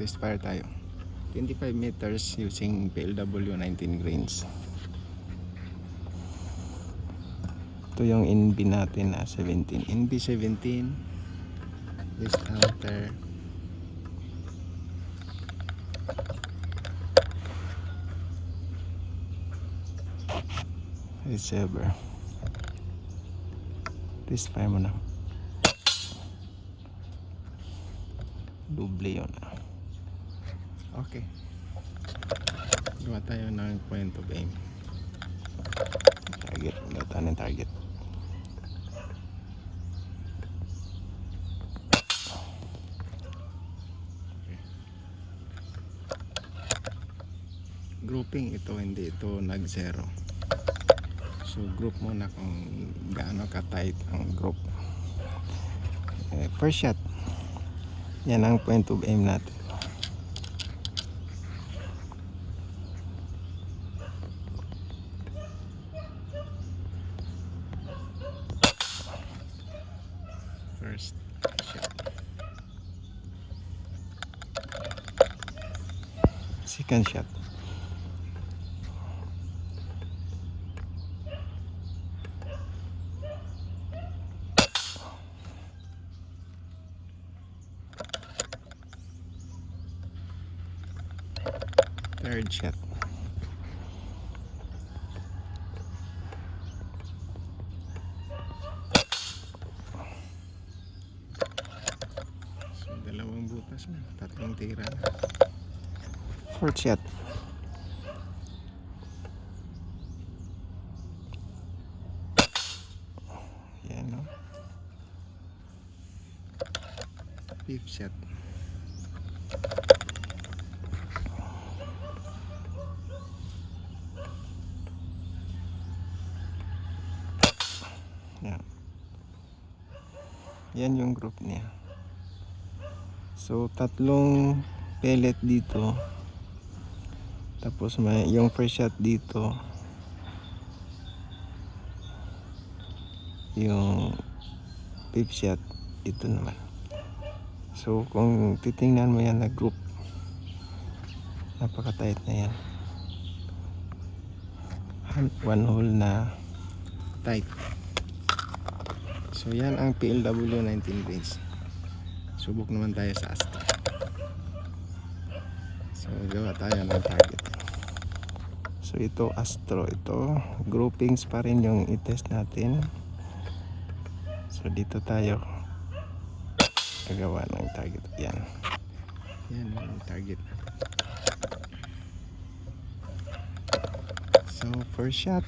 Test fire tayo. 25 meters using PLW 19 grains. Ito yung NB natin na 17. NB 17 is after receiver. Test fire mo na. Double yun. Okay. Gawa tayo ng point of aim. Target. Gawa tayo ng target. Okay. Grouping ito, hindi ito nag-zero. So group muna kung gaano ka-tight ang group. First shot. Yan ang point of aim natin. First shot. Second shot. Third shot. So, dalawang butas na, tatlong tira na. Fourth shot. Yan, no? Fifth shot. Yan yung group niya. So tatlong pellet dito, tapos may yung first shot dito, yung fifth shot dito naman. So kung titingnan mo yan na group, napaka tight na yan. One hole na tight. So yan ang PLW 19 grains. Subok naman tayo sa Astro. So gawa tayo ng target. So ito Astro, ito groupings pa rin yung i-test natin. So dito tayo gagawa ng target. Yan. Yan yung target. So first shot.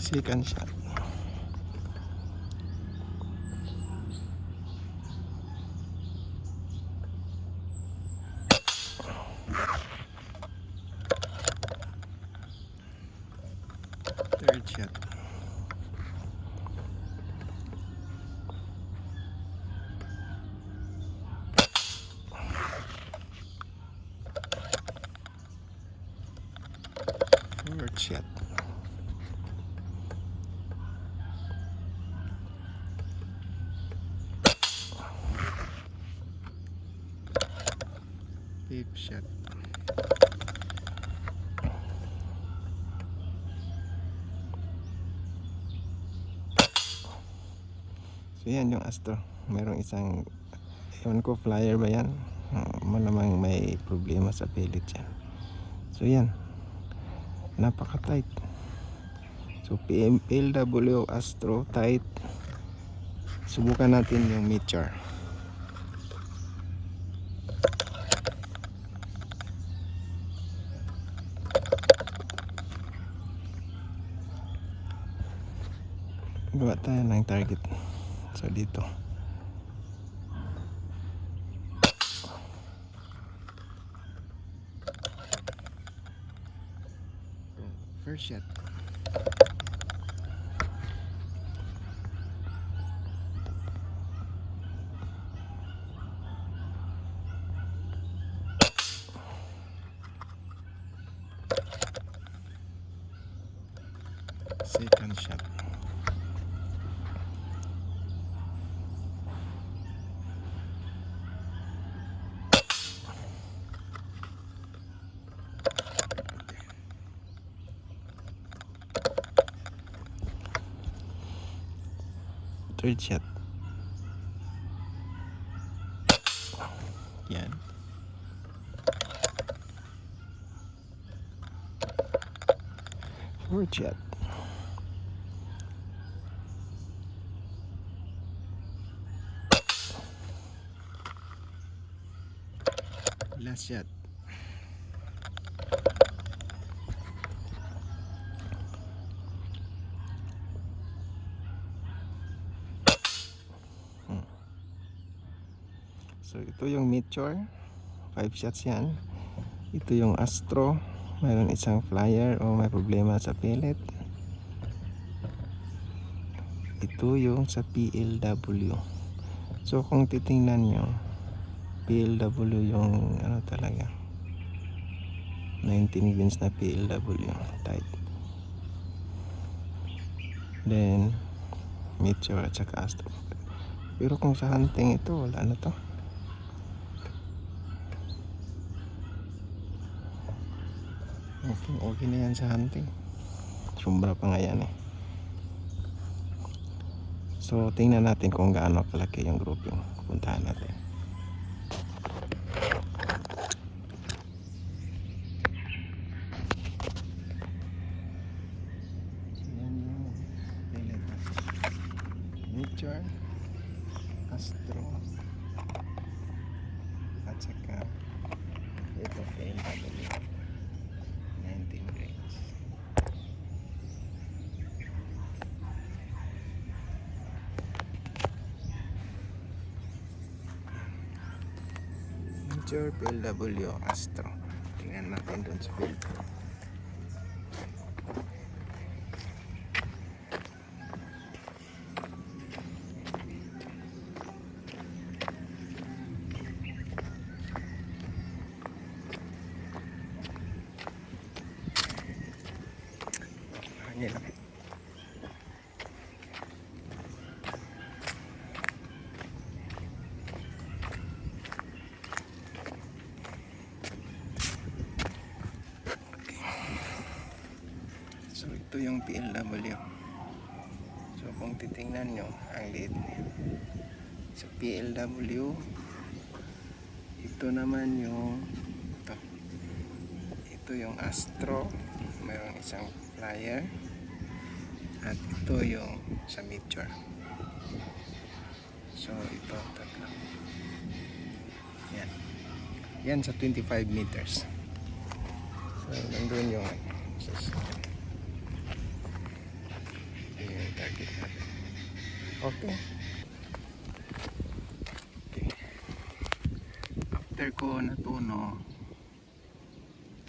Second shot. Third shot. Fourth shot. Fifth shot. So yan yung Astro. Merong isang, ewan ko flyer ba yan, malamang may problema sa pellet yan. So yan, napaka tight. So PLW Astro tight. Subukan natin yung Meteor. Gawa tayo ng target. So dito. First shot. third shot. Yan. Fourth shot. Last shot. So ito yung Meteor, 5 shots yan. Ito yung Astro, mayroon isang flyer o may problema sa pellet. Ito yung sa PLW. So kung titingnan nyo, PLW yung ano talaga, 19 grams na PLW tight. Then Meteor at saka Astro. Pero kung sa hunting ito, wala na to. Okay na yan sa hunting. Sumbra pa nga yan eh. So tingnan natin kung gaano kalaki yung grouping. Puntahan natin. Yan yung Meteor, Astro, at saka ito PLW 19 grams. Meteor, PLW, Astro. Tingnan natin doon sa field. Hangin lang. So ito yung PLW. So kung titingnan nyo, ang liit niya. Sa PLW, ito naman yung ito yung Astro, mayroong isang flyer, at ito yung sa Meteor. So ito tatlo. Yan. Yan sa 25 meters. So nandun yung target natin. Okay. After ko natuno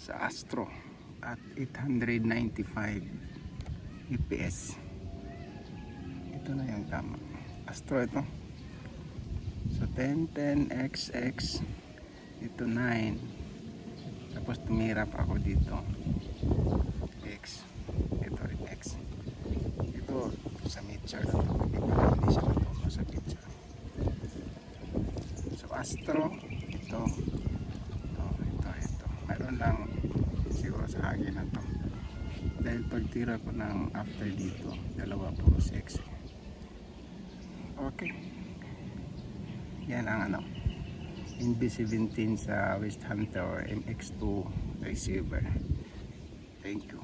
sa Astro at 895 fps, ito na yung tama. Astro ito. So 10, 10, XX, ito 9. Tapos tumirap ako dito. X. Ito rin X. Ito sa Meteor na ito. Hindi siya natuno sa Meteor. So Astro, ito. Mayroon lang siguro sa hagin na to. Dahil pagtira ko ng after dito, dalawa puro sexy. Okay. Yan ang ano, NB17 sa West Hunter MX2 receiver. Thank you.